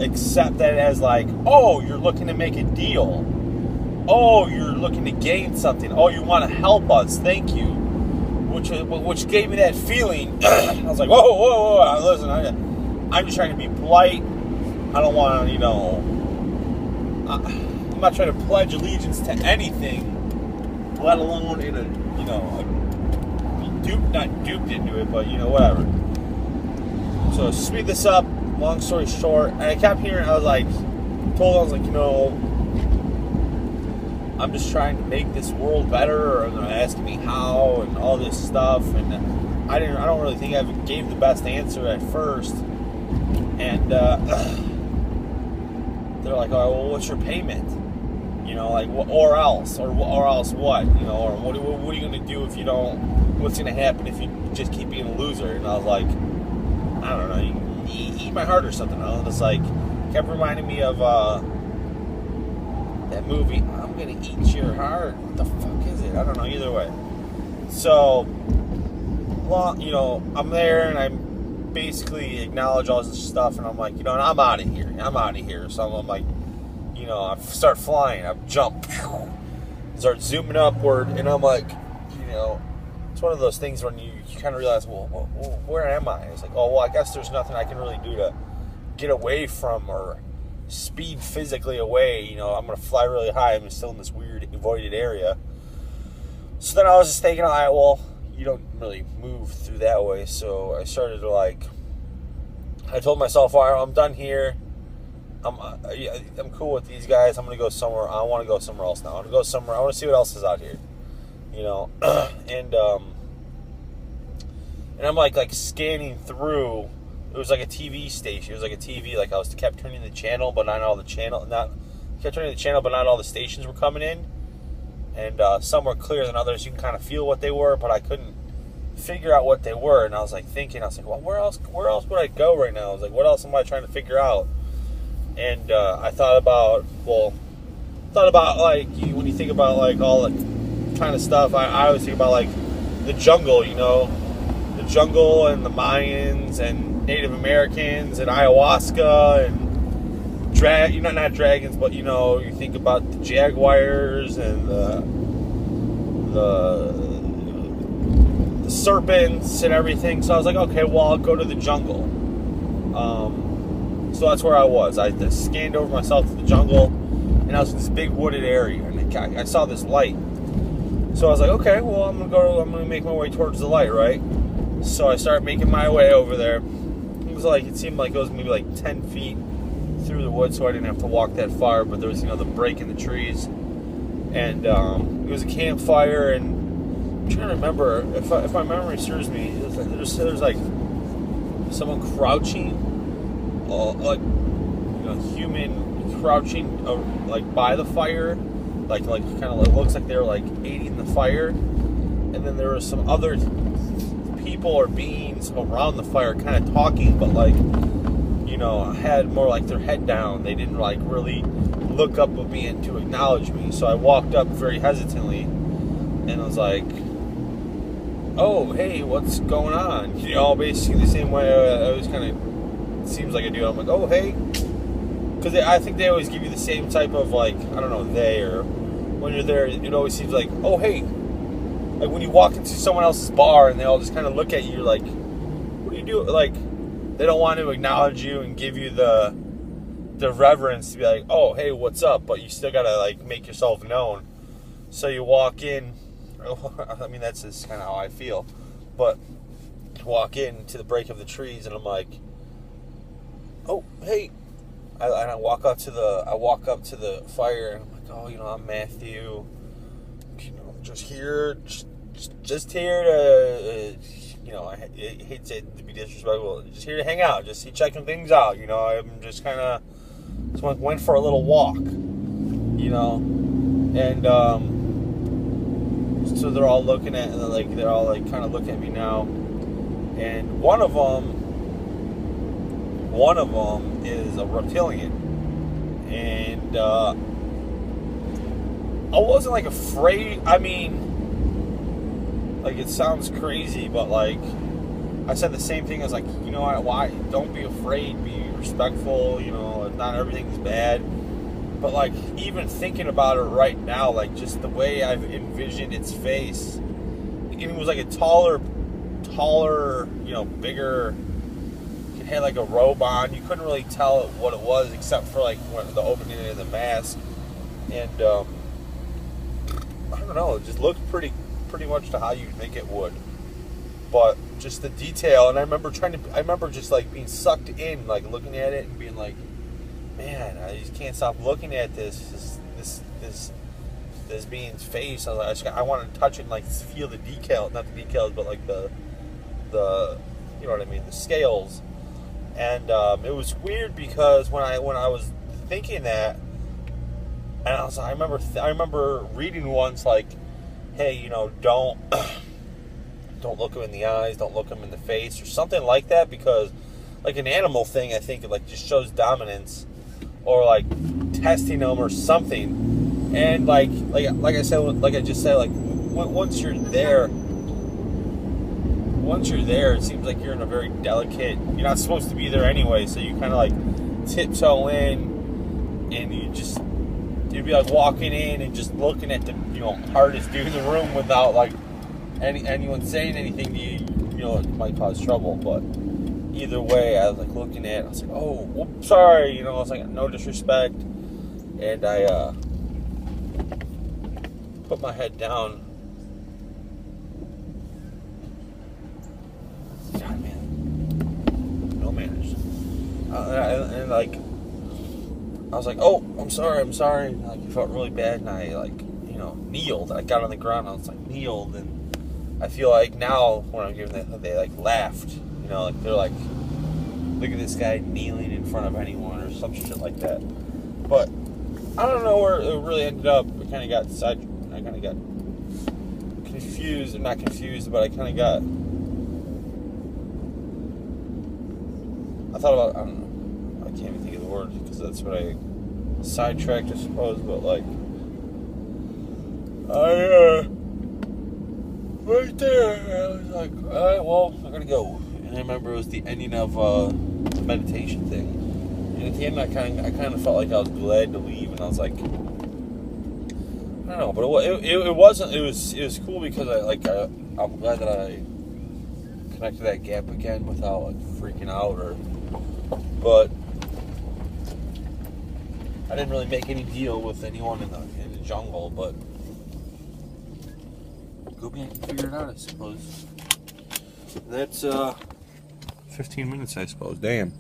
accept that as like, oh, you're looking to make a deal. Oh, you're looking to gain something. Oh, you want to help us. Thank you. Which gave me that feeling. I was like, whoa. Listen, I'm just trying to be polite. I don't want to, I'm not trying to pledge allegiance to anything, let alone in a, not duped into it, but, whatever. So, speed this up, long story short, and I kept hearing, I was like, I'm just trying to make this world better, and they're asking me how, and all this stuff, and I don't really think I gave the best answer at first, and they're like, oh, well, what's your payment? Or else what? Or what are you going to do if you don't, what's going to happen if you just keep being a loser? And I was like, I don't know, you eat my heart or something. It's like, kept reminding me of that movie, I'm going to eat your heart. What the fuck is it? I don't know, either way. So, well, I'm there and I basically acknowledge all this stuff and I'm like, I'm out of here. So I'm like, I start flying. I jump. Start zooming upward and I'm like, it's one of those things when you kind of realize, well, where am I? It's like, oh, well, I guess there's nothing I can really do to get away from or speed physically away. I'm going to fly really high. I'm still in this weird voided area. So then I was just thinking, all right, well, you don't really move through that way. So I started to I told myself, all right, I'm done here. I'm cool with these guys. I'm going to go somewhere. I want to go somewhere else now. I want to go somewhere. I want to see what else is out here. And I'm like scanning through. It was like a TV station. It was like a TV. Like I kept turning the channel, but not all the stations were coming in. And some were clearer than others. You can kind of feel what they were, but I couldn't figure out what they were. And I was like thinking, well, where else would I go right now? I was like, what else am I trying to figure out? And I thought about like when you think about like all the kind of stuff, I always think about like the jungle, the jungle and the Mayans and Native Americans and ayahuasca and not dragons, but you think about the jaguars and the serpents and everything. So I was like, okay, well, I'll go to the jungle. So that's where I was. I scanned over myself to the jungle, and I was in this big wooded area, and I saw this light. So I was like, okay, well, I'm gonna make my way towards the light, right? So I started making my way over there. It seemed like it was maybe like 10 feet through the woods, so I didn't have to walk that far, but there was, the break in the trees. And it was a campfire, and I'm trying to remember, if my memory serves me, there's like someone crouching, human crouching, by the fire, kind of looks like they were aiding the fire, and then there were some other people or beings around the fire, kind of talking, but had more like their head down. They didn't really look up at me and to acknowledge me. So I walked up very hesitantly, and I was like, "Oh, hey, what's going on?" Basically the same way I always kind of seems like I do. I'm like, "Oh, hey," because I think they always give you the same type of I don't know, or when you're there, it always seems like, "Oh, hey," like when you walk into someone else's bar and they all just kind of look at you, you're like, "What do you do?" They don't want to acknowledge you and give you the reverence to be like, "Oh, hey, what's up?" But you still gotta make yourself known. So you walk in. I mean, that's just kind of how I feel. But walk in to the break of the trees, and I'm like, "Oh, hey!" I walk up to the fire, and I'm like, "Oh, I'm Matthew. Just here, just here to." I hate to be disrespectful, just here to hang out, just checking things out, I'm just kind of, went for a little walk, and, so they're all looking at, they're all, kind of looking at me now, and one of them is a reptilian, and, I wasn't, afraid, I mean, it sounds crazy, but I said the same thing as why don't be afraid, be respectful, you know, not everything's bad. But, like, even thinking about it right now, like, just the way I've envisioned its face, and it was like a taller, you know, bigger, it had like a robe on. You couldn't really tell what it was except for, like, the opening of the mask. And, I don't know, it just looked pretty much to how you'd think it would. But just the detail, and I remember just, like, being sucked in, like, looking at it and being like, man, I just can't stop looking at this being's face. I was like, I want to touch it and, like, feel the decal, not the decals, but, like, the you know what I mean, the scales. And it was weird because when I was thinking that, and I remember reading once, like, hey, you know, don't look him in the eyes, don't look him in the face, or something like that, because, like, an animal thing, I think it, like, just shows dominance, or, like, testing them or something. And like I said, like I just said, like, once you're there, it seems like you're in a very delicate, you're not supposed to be there anyway, so you kind of, like, tiptoe in, and you'd be, like, walking in and just looking at the, you know, hardest dude in the room without, like, anyone saying anything to you, you know, it might cause trouble. But either way, I was, like, looking at it, I was like, oh, whoops, sorry, you know, I was like, no disrespect, and I put my head down. God, man, no manners. And like, I was like, oh, I'm sorry, and, like, it felt really bad, and I, like, you know, kneeled. I got on the ground, I was like, kneeled, and I feel like now when I'm giving that, they, like, laughed, you know, like, they're like, look at this guy kneeling in front of anyone or some shit like that. But I don't know where it really ended up. I kind of got confused, not confused, but I kind of got, I thought about, I don't know, I can't even think of the word, because that's what I sidetracked, I suppose, but, like, right there, I was like, alright, well, I'm gonna go. And I remember it was the ending of the meditation thing. And at the end, I kind of felt like I was glad to leave, and I was like, I don't know, but it wasn't. It was cool because I'm glad that I connected that gap again without, like, freaking out but I didn't really make any deal with anyone in the jungle, but go back and figure it out, I suppose. That's 15 minutes, I suppose. Damn.